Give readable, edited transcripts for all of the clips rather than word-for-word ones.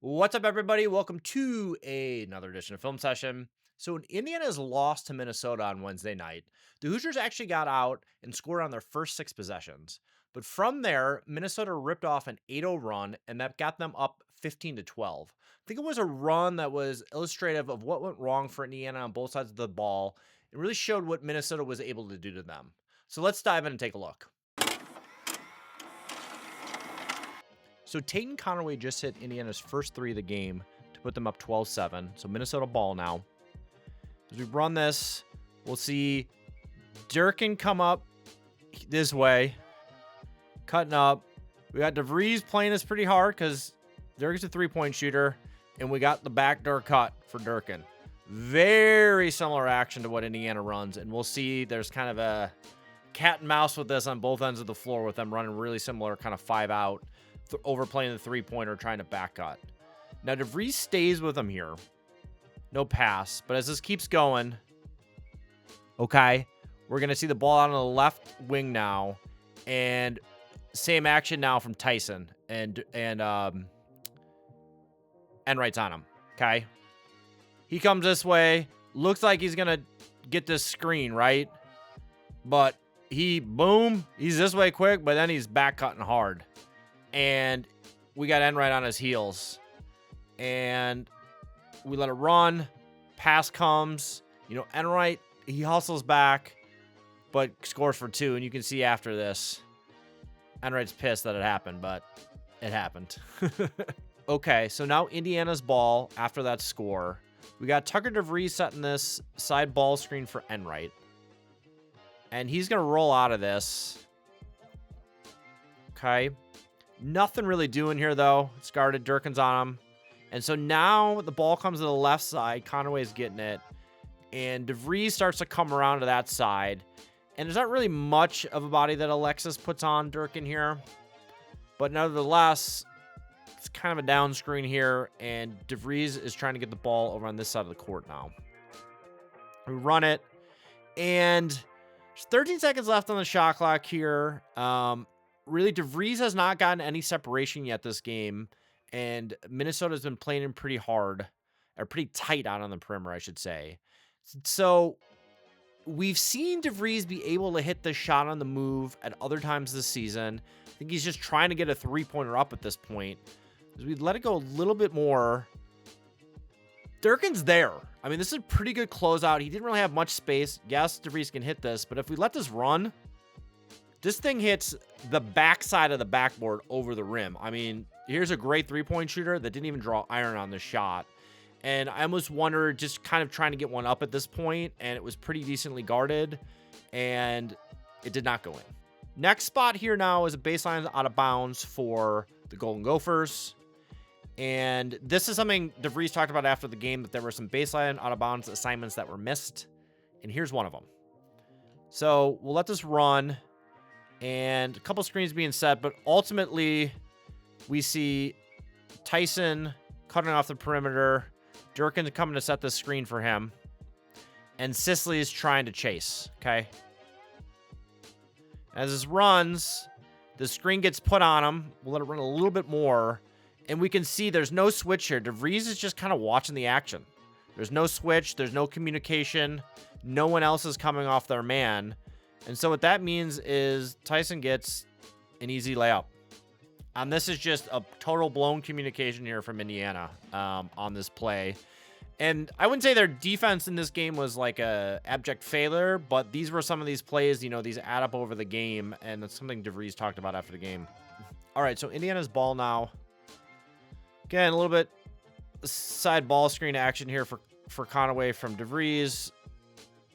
What's up, everybody? Welcome to another edition of Film Session. So, Indiana's lost to Minnesota on Wednesday night. The Hoosiers actually got out and scored on their first six possessions. But from there, Minnesota ripped off an 8-0 run, and that got them up 15-12. I think it was a run that was illustrative of what went wrong for Indiana on both sides of the ball. It really showed what Minnesota was able to do to them. So, let's dive in and take a look. So Tate Conaway just hit Indiana's first three of the game to put them up 12-7. So Minnesota ball now. As we run this, we'll see Durkin come up this way, cutting up. We got DeVries playing this pretty hard because Durkin's a three-point shooter, and we got the backdoor cut for Durkin. Very similar action to what Indiana runs, and we'll see there's kind of a cat and mouse with this on both ends of the floor with them running really similar kind of 5-out. Overplaying the three-pointer, trying to back cut. Now, DeVries stays with him here. No pass. But as this keeps going, okay, we're going to see the ball out on the left wing now. And same action now from Tyson. And Enright's on him. Okay. He comes this way. Looks like he's going to get this screen, right? But he's this way quick, but then he's back cutting hard. And we got Enright on his heels. And we let it run. Pass comes. Enright, he hustles back, but scores for two. And you can see after this, Enright's pissed that it happened, but it happened. Okay, so now Indiana's ball after that score. We got Tucker DeVries setting this side ball screen for Enright. And he's going to roll out of this. Okay. Nothing really doing here, though. It's guarded. Durkin's on him. And so now the ball comes to the left side. Conaway's getting it. And DeVries starts to come around to that side. And there's not really much of a body that Alexis puts on Durkin here. But nevertheless, it's kind of a down screen here. And DeVries is trying to get the ball over on this side of the court now. We run it. And there's 13 seconds left on the shot clock here. Really, DeVries has not gotten any separation yet this game, and Minnesota's been playing him pretty hard, or pretty tight out on the perimeter, I should say. So we've seen DeVries be able to hit the shot on the move at other times this season. I think he's just trying to get a three-pointer up at this point. As we let it go a little bit more, Durkin's there. I mean, this is a pretty good closeout. He didn't really have much space. Yes, DeVries can hit this, but if we let this run, this thing hits the backside of the backboard over the rim. I mean, here's a great three-point shooter that didn't even draw iron on the shot. And I almost wonder, just kind of trying to get one up at this point, and it was pretty decently guarded, and it did not go in. Next spot here now is a baseline out of bounds for the Golden Gophers. And this is something DeVries talked about after the game, that there were some baseline out of bounds assignments that were missed. And here's one of them. So we'll let this run. And a couple screens being set, but ultimately we see Tyson cutting off the perimeter. Durkin coming to set the screen for him. And Sisley is trying to chase, okay? As this runs, the screen gets put on him. We'll let it run a little bit more. And we can see there's no switch here. DeVries is just kind of watching the action. There's no switch. There's no communication. No one else is coming off their man. And so what that means is Tyson gets an easy layup. And this is just a total blown communication here from Indiana on this play. And I wouldn't say their defense in this game was like a abject failure, but these were some of these plays, these add up over the game. And that's something DeVries talked about after the game. All right, so Indiana's ball now. Again, a little bit side ball screen action here for Conaway from DeVries.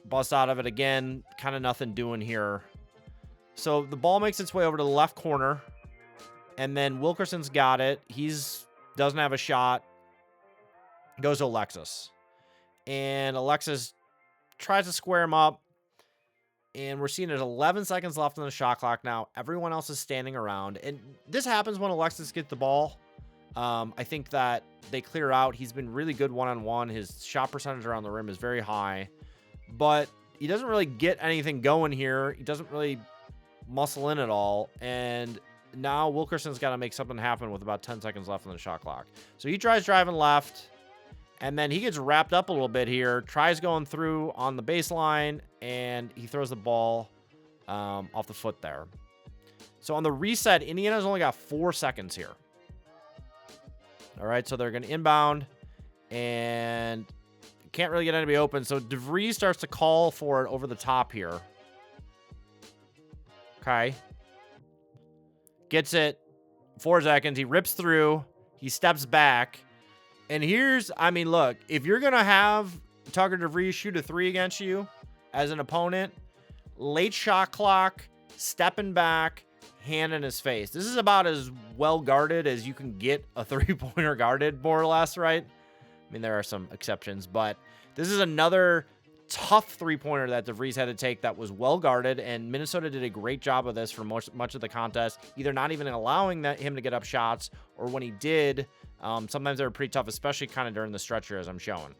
Bust out of it again. Kind of nothing doing here. So the ball makes its way over to the left corner. And then Wilkerson's got it. Doesn't have a shot. Goes to Alexis. And Alexis tries to square him up. And we're seeing there's 11 seconds left on the shot clock now. Everyone else is standing around. And this happens when Alexis gets the ball. I think that they clear out. He's been really good one-on-one. His shot percentage around the rim is very high. But he doesn't really get anything going here. He doesn't really muscle in at all. And now Wilkerson's got to make something happen with about 10 seconds left on the shot clock. So he tries driving left, and then he gets wrapped up a little bit here, tries going through on the baseline, and he throws the ball off the foot there. So on the reset, Indiana's only got 4 seconds here. All right, so they're going to inbound, and can't really get anybody open. So DeVries starts to call for it over the top here. Okay. Gets it. 4 seconds. He rips through. He steps back. And here's, I mean, look, if you're going to have Tucker DeVries shoot a 3 against you as an opponent, late shot clock, stepping back, hand in his face. This is about as well guarded as you can get a 3-pointer guarded, more or less, right? I mean, there are some exceptions, but this is another tough 3-pointer that DeVries had to take that was well guarded, and Minnesota did a great job of this for much of the contest, either not even allowing him to get up shots, or when he did, sometimes they were pretty tough, especially kind of during the stretch here, as I'm showing.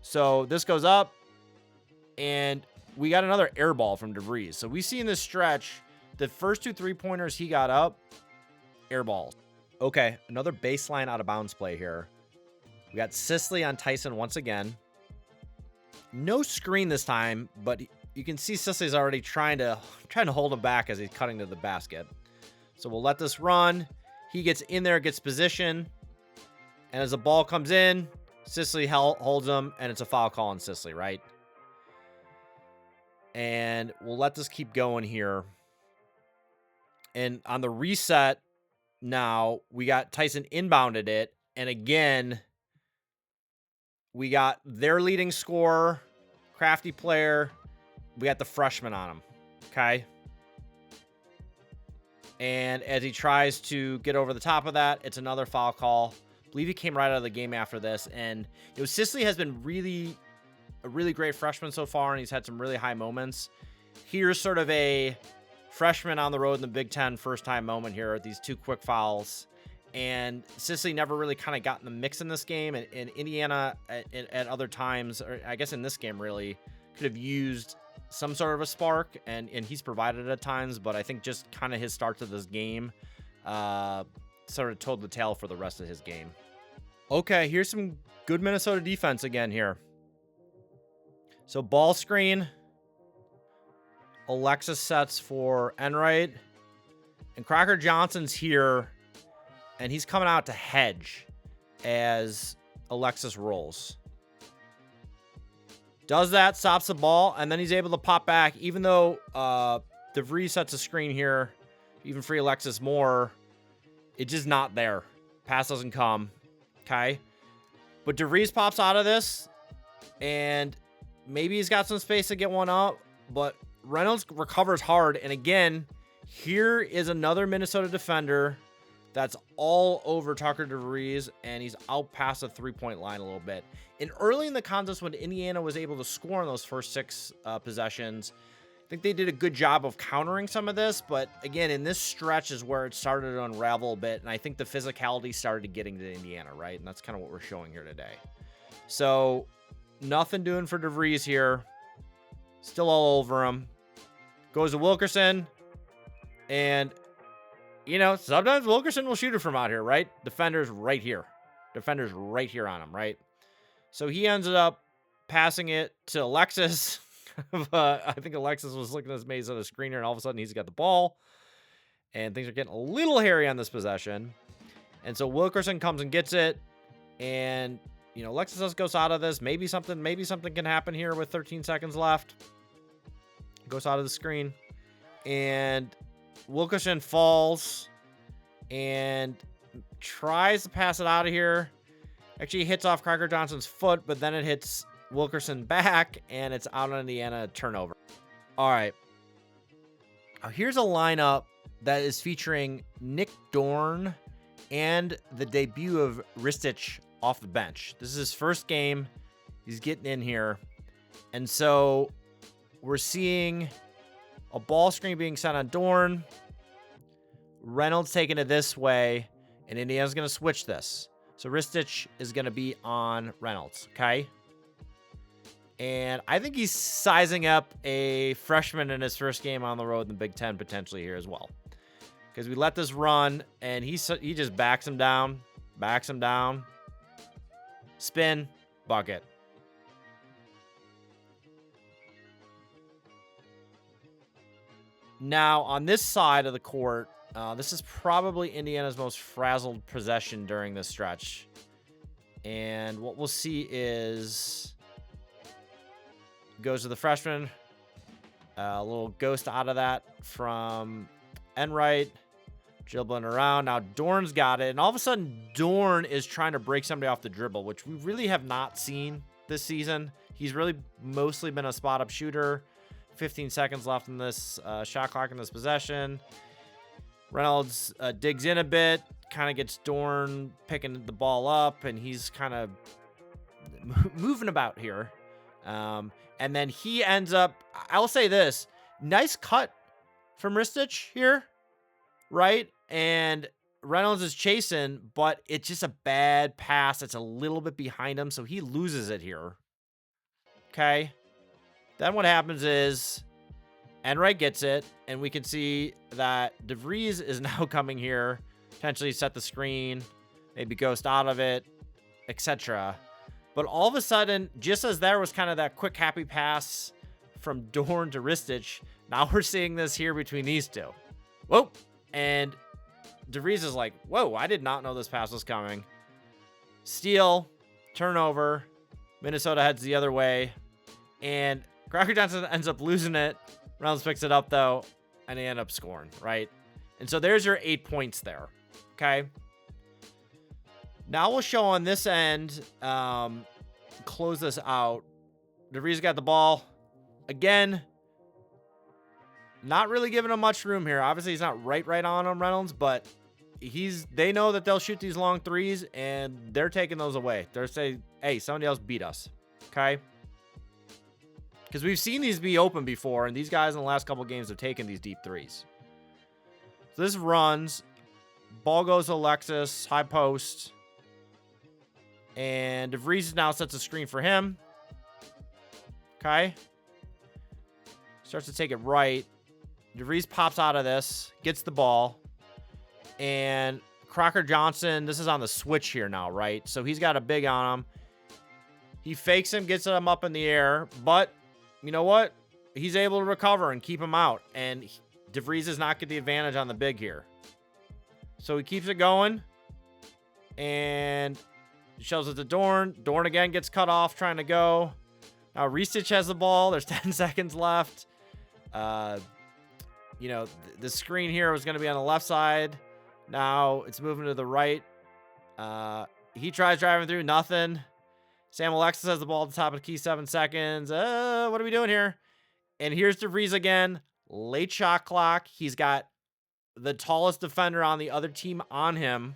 So this goes up, and we got another air ball from DeVries. So we see in this stretch, the first 2 3-pointers he got up, air balls. Okay, another baseline out of bounds play here. We got Sicily on Tyson once again. No screen this time, but you can see Sicily's already trying to hold him back as he's cutting to the basket. So we'll let this run. He gets in there, gets position, and as the ball comes in, Sicily holds him, and it's a foul call on Sicily, right? And we'll let this keep going here. And on the reset, now we got Tyson inbounded it, and again, we got their leading scorer, crafty player. We got the freshman on him. Okay. And as he tries to get over the top of that, it's another foul call. I believe he came right out of the game after this. And Sicily has been a really great freshman so far, and he's had some really high moments. Here's sort of a freshman on the road in the Big Ten first time moment here. These 2 quick fouls. And Sicily never really kind of got in the mix in this game. And Indiana at other times, or I guess in this game really, could have used some sort of a spark. And he's provided it at times. But I think just kind of his start to this game sort of told the tale for the rest of his game. Okay, here's some good Minnesota defense again here. So ball screen. Alexis sets for Enright. And Crocker Johnson's here. And he's coming out to hedge as Alexis rolls. Does that, stops the ball, and then he's able to pop back. Even though DeVries sets a screen here, even free Alexis more, it's just not there. Pass doesn't come. Okay. But DeVries pops out of this, and maybe he's got some space to get one up, but Reynolds recovers hard. And again, here is another Minnesota defender that's all over Tucker DeVries, and he's out past the 3-point line a little bit. And early in the contest, when Indiana was able to score in those first 6 possessions, I think they did a good job of countering some of this. But again, in this stretch is where it started to unravel a bit, and I think the physicality started getting to Indiana, right? And that's kind of what we're showing here today. So nothing doing for DeVries here. Still all over him. Goes to Wilkerson, and sometimes Wilkerson will shoot it from out here, right? Defender's right here. Defender's right here on him, right? So he ends up passing it to Alexis. I think Alexis was looking at his maze on the screener, and all of a sudden he's got the ball. And things are getting a little hairy on this possession. And so Wilkerson comes and gets it. And, Alexis goes out of this. Maybe something can happen here with 13 seconds left. Goes out of the screen. And Wilkerson falls and tries to pass it out of here. Actually, hits off Crocker Johnson's foot, but then it hits Wilkerson back, and it's out on Indiana turnover. All right. Now, here's a lineup that is featuring Nick Dorn and the debut of Ristich off the bench. This is his first game. He's getting in here. And so we're seeing a ball screen being sent on Dorn. Reynolds taking it this way, and Indiana's going to switch this. So Ristich is going to be on Reynolds, okay? And I think he's sizing up a freshman in his first game on the road in the Big Ten potentially here as well. because we let this run, and he just backs him down, spin, bucket. Now, on this side of the court, this is probably Indiana's most frazzled possession during this stretch. And what we'll see is goes to the freshman. A little ghost out of that from Enright. Dribbling around. Now, Dorn's got it. And all of a sudden, Dorn is trying to break somebody off the dribble, which we really have not seen this season. He's really mostly been a spot-up shooter. 15 seconds left in this shot clock in this possession. Reynolds digs in a bit, kind of gets Dorn picking the ball up, and he's kind of moving about here. And then he ends up, I'll say this, nice cut from Ristich here, right? And Reynolds is chasing, but it's just a bad pass. It's a little bit behind him, so he loses it here. Okay. Then what happens is Enright gets it, and we can see that DeVries is now coming here, potentially set the screen, maybe ghost out of it, etc. But all of a sudden, just as there was kind of that quick happy pass from Dorn to Ristich, now we're seeing this here between these two. Whoa! And DeVries is like, whoa, I did not know this pass was coming. Steal, turnover, Minnesota heads the other way, and Crocker Johnson ends up losing it. Reynolds picks it up, though, and they end up scoring, right? And so there's your 8 points there, okay? Now we'll show on this end, close this out. DeVries got the ball. Again, not really giving him much room here. Obviously, he's not right on him, Reynolds, but they know that they'll shoot these long threes, and they're taking those away. They're saying, hey, somebody else beat us, okay? Because we've seen these be open before, and these guys in the last couple games have taken these deep threes. So this runs. Ball goes to Alexis, high post. And DeVries now sets a screen for him. Okay. Starts to take it right. DeVries pops out of this, gets the ball. And Crocker Johnson, this is on the switch here now, right? So he's got a big on him. He fakes him, gets him up in the air, but you know what? He's able to recover and keep him out. And DeVries does not get the advantage on the big here. So he keeps it going. And shows it to Dorn. Dorn again gets cut off trying to go. Now Ristich has the ball. There's 10 seconds left. You know, the screen here was going to be on the left side. Now it's moving to the right. He tries driving through. Nothing. Sam Alexis has the ball at the top of the key, 7 seconds. What are we doing here? And here's DeVries again. Late shot clock. He's got the tallest defender on the other team on him.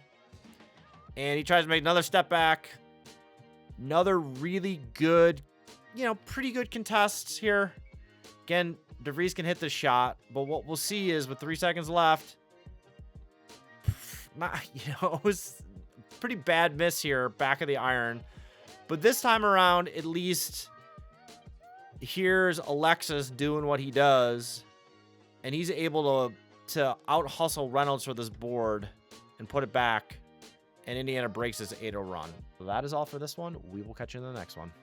And he tries to make another step back. Another really good, you know, pretty good contests here. Again, DeVries can hit the shot. But what we'll see is with 3 seconds left, it was a pretty bad miss here, back of the iron. But this time around, at least, here's Alexis doing what he does. And he's able to out-hustle Reynolds for this board and put it back. And Indiana breaks this 8-0 run. So that is all for this one. We will catch you in the next one.